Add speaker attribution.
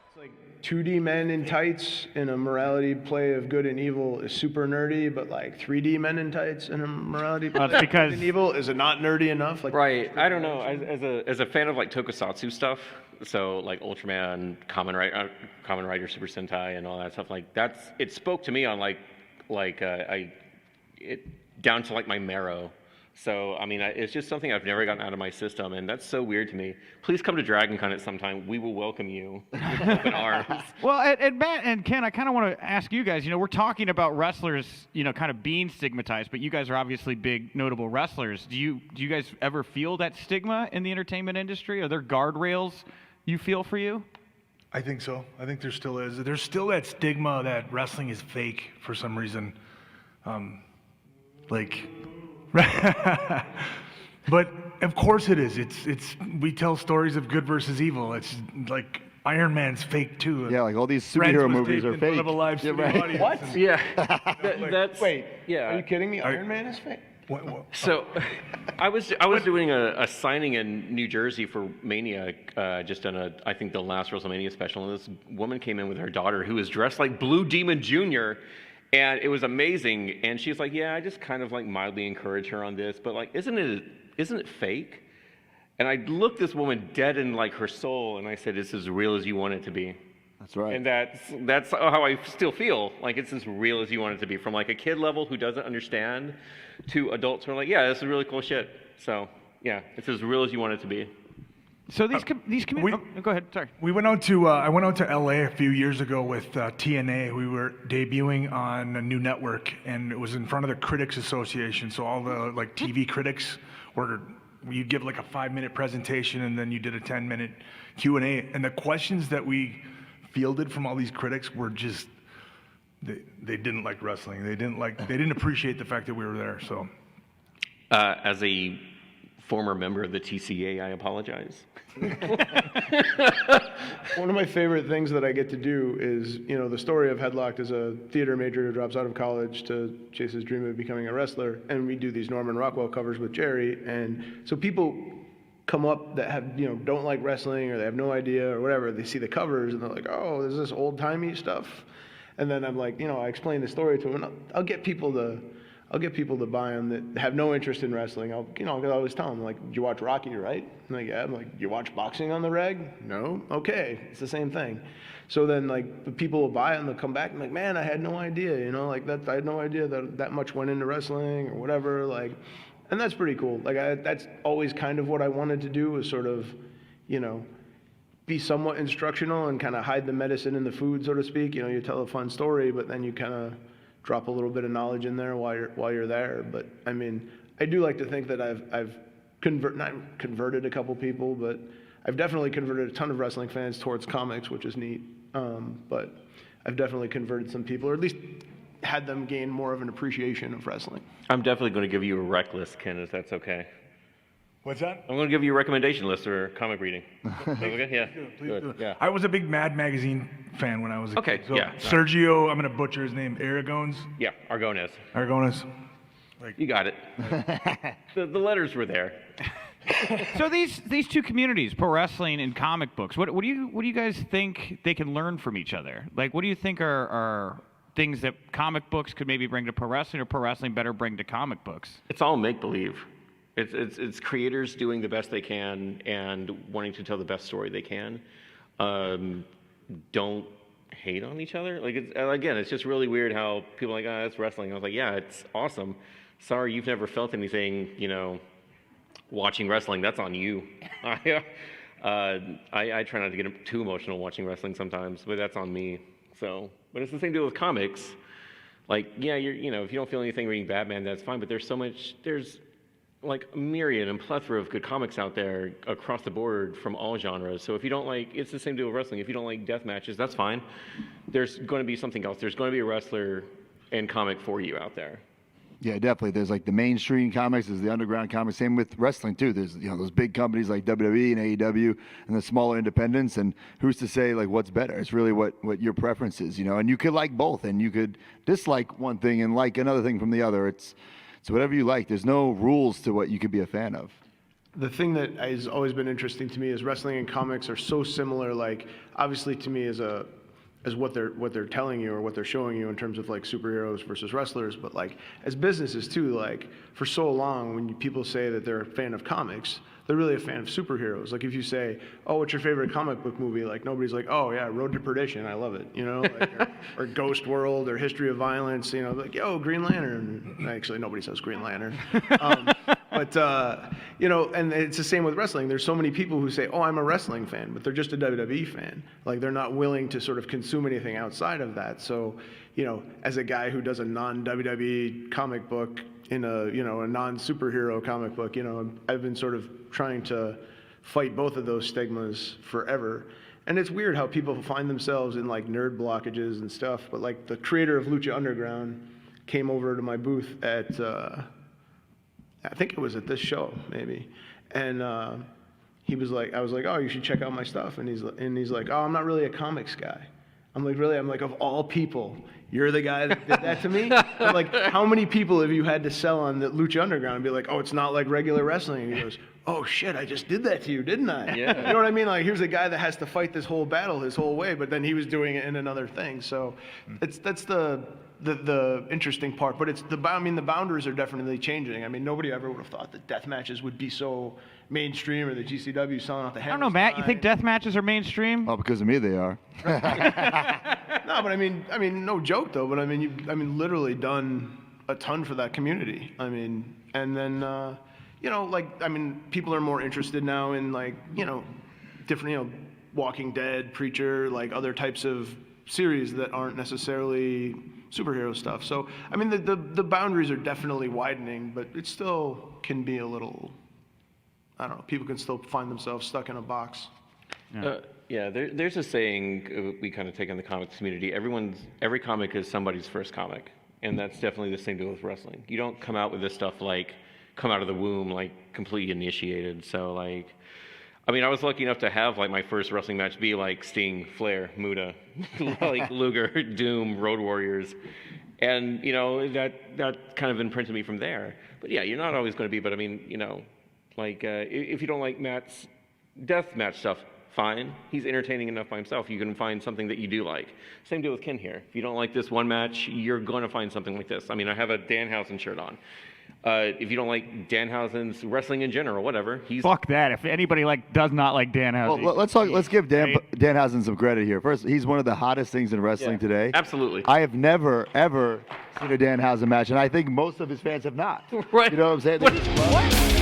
Speaker 1: It's like 2D men in tights in a morality play of good and evil is super nerdy, but like 3D men in tights in a morality play of good and evil, is it not nerdy enough? Like,
Speaker 2: right. I don't know. As a fan of like tokusatsu stuff, so like Ultraman, Kamen Rider, Super Sentai, and all that stuff, like it spoke to me on it down to like my marrow. So, I mean, it's just something I've never gotten out of my system, and that's so weird to me. Please come to DragonCon at some time. We will welcome you with open arms.
Speaker 3: Well, and Matt and Ken, I kind of want to ask you guys, we're talking about wrestlers, kind of being stigmatized, but you guys are obviously big, notable wrestlers. Do you guys ever feel that stigma in the entertainment industry? Are there guardrails you feel for you?
Speaker 4: I think so. I think there still is. There's still that stigma that wrestling is fake for some reason. But of course it is. We tell stories of good versus evil. It's like Iron Man's fake too.
Speaker 5: Yeah, like all these superhero movies are fake.
Speaker 4: In front of a live studio audience.
Speaker 1: What?
Speaker 2: Yeah.
Speaker 1: Wait,
Speaker 2: yeah.
Speaker 1: are you kidding me? Iron Man is fake?
Speaker 4: What?
Speaker 2: So, I was doing a signing in New Jersey for Mania, just on I think the last WrestleMania special, and this woman came in with her daughter who was dressed like Blue Demon Jr., and it was amazing. And she's like, "Yeah, I just kind of like mildly encourage her on this, but like, isn't it fake?" And I looked this woman dead in like her soul, and I said, "It's as real as you want it to be."
Speaker 5: That's right.
Speaker 2: And that's how I still feel. Like it's as real as you want it to be. From like a kid level who doesn't understand to adults who are like, "Yeah, this is really cool shit." So yeah, it's as real as you want it to be.
Speaker 3: So these communities. Go ahead. Sorry.
Speaker 4: We went out to I went out to LA a few years ago with TNA. We were debuting on a new network, and it was in front of the Critics Association. So all the like TV critics were. You'd give like a 5-minute presentation, and then you did a 10-minute Q&A. And the questions that we fielded from all these critics were just they didn't like wrestling. They didn't appreciate the fact that we were there. So,
Speaker 2: as a former member of the TCA, I apologize.
Speaker 1: One of my favorite things that I get to do is, the story of Headlocked is a theater major who drops out of college to chase his dream of becoming a wrestler, and we do these Norman Rockwell covers with Jerry, and so people come up that have, don't like wrestling or they have no idea or whatever, they see the covers and they're like, "Oh, is this old-timey stuff?" And then I'm like, I explain the story to them, and I'll get people to buy them that have no interest in wrestling. I'll always tell them, like, "Did you watch Rocky, right?" I'm like, "Yeah." I'm like, "You watch boxing on the reg?" "No." "Okay, it's the same thing." So then, like, the people will buy it and they'll come back and like, "Man, I had no idea, I had no idea that much went into wrestling or whatever." Like, and that's pretty cool. Like, that's always kind of what I wanted to do, was sort of, be somewhat instructional and kind of hide the medicine in the food, so to speak. You tell a fun story, but then you kind of drop a little bit of knowledge in there while you're there. But I mean, I do like to think that I've not converted a couple people, but I've definitely converted a ton of wrestling fans towards comics, which is neat. But I've definitely converted some people, or at least had them gain more of an appreciation of wrestling.
Speaker 2: I'm definitely going to give you a rec list, Ken, if that's okay.
Speaker 4: What's that?
Speaker 2: I'm going to give you a recommendation list for comic reading. Okay? Yeah.
Speaker 4: Please
Speaker 2: Good.
Speaker 4: do.
Speaker 2: Yeah.
Speaker 4: I was a big Mad Magazine fan when I was a kid. So
Speaker 2: yeah.
Speaker 4: Sergio, I'm going to butcher his name, Aragones?
Speaker 2: Yeah, Argones.
Speaker 4: Argones.
Speaker 2: You got it. the letters were there.
Speaker 3: So these two communities, pro wrestling and comic books, what do you guys think they can learn from each other? Like, what do you think are things that comic books could maybe bring to pro wrestling, or pro wrestling better bring to comic books?
Speaker 2: It's all make-believe. It's creators doing the best they can and wanting to tell the best story they can. Don't hate on each other. Like, it's just really weird how people are like, "Oh, that's wrestling." I was like, "Yeah, it's awesome. Sorry you've never felt anything, watching wrestling. That's on you." I try not to get too emotional watching wrestling sometimes, but that's on me. So, but it's the same deal with comics. Like, yeah, if you don't feel anything reading Batman, that's fine. But there's like a myriad and plethora of good comics out there across the board from all genres. So if you don't like, it's the same deal with wrestling. If you don't like death matches, that's fine. There's going to be something else. There's going to be a wrestler and comic for you out there.
Speaker 5: Yeah, definitely. There's like the mainstream comics, there's the underground comics. Same with wrestling too. There's those big companies like WWE and AEW, and the smaller independents. And who's to say like what's better? It's really what your preference is, And you could like both, and you could dislike one thing and like another thing from the other. It's whatever you like. There's no rules to what you could be a fan of.
Speaker 1: the thing that has always been interesting to me is wrestling and comics are so similar. Like, obviously, to me, as what they're telling you or what they're showing you in terms of like superheroes versus wrestlers, but like as businesses too. Like, for so long, when people say that they're a fan of comics, they're really a fan of superheroes. Like, if you say, "Oh, what's your favorite comic book movie?" Like, nobody's like, "Oh yeah, Road to Perdition, I love it," you know, like, or Ghost World or History of Violence, you know, like, "Yo, Green Lantern." Actually, nobody says Green Lantern. But you know, and it's the same with wrestling. There's so many people who say, "Oh, I'm a wrestling fan," but they're just a WWE fan. Like, they're not willing to sort of consume anything outside of that. So, you know, as a guy who does a non-WWE comic book in a, you know, a non-superhero comic book, you know, I've been sort of trying to fight both of those stigmas forever. And it's weird how people find themselves in like nerd blockages and stuff. But like the creator of Lucha Underground came over to my booth at, I think it was at this show maybe, and he was like, I was like, "Oh, you should check out my stuff," and he's like, "Oh, I'm not really a comics guy." I'm like, "Really?" I'm like, "Of all people, you're the guy that did that to me?" I'm like, "How many people have you had to sell on the Lucha Underground and be like, oh, it's not like regular wrestling?" And he goes, "Oh shit, I just did that to you, didn't I?"
Speaker 2: Yeah.
Speaker 1: You know what I mean? Like, here's a guy that has to fight this whole battle his whole way, but then he was doing it in another thing. So that's the interesting part. But the boundaries are definitely changing. I mean, nobody ever would have thought that death matches would be so mainstream, or the GCW selling out the
Speaker 3: I don't know, Matt. You think death matches are mainstream?
Speaker 5: Well, because of me, they are.
Speaker 1: No, but I mean, no joke though. But I mean, you've literally done a ton for that community. I mean, and then you know, like, I mean, people are more interested now in, like, you know, different, you know, Walking Dead, Preacher, like other types of series that aren't necessarily superhero stuff. So I mean, the boundaries are definitely widening, but it still can be a little, I don't know, people can still find themselves stuck in a box.
Speaker 2: Yeah, there's a saying we kind of take in the comics community. Every comic is somebody's first comic, and that's definitely the same deal with wrestling. You don't come out with this stuff like come out of the womb like completely initiated. So like, I mean, I was lucky enough to have like my first wrestling match be like Sting, Flair, Muta, like Luger, Doom, Road Warriors, and you know that kind of imprinted me from there. But yeah, you're not always going to be. But I mean, you know, like if you don't like Matt's death match stuff, fine. He's entertaining enough by himself. You can find something that you do like. Same deal with Ken here. If you don't like this one match, you're going to find something like this. I mean, I have a Danhausen shirt on. If you don't like Danhausen's wrestling in general, whatever, he's
Speaker 3: Fuck that. If anybody does not like Danhausen.
Speaker 5: Well, let's give Danhausen some credit here. First, he's one of the hottest things in wrestling today.
Speaker 2: Absolutely.
Speaker 5: I have never, ever seen a Danhausen match, and I think most of his fans have not.
Speaker 2: Right.
Speaker 5: You know what I'm saying? They just love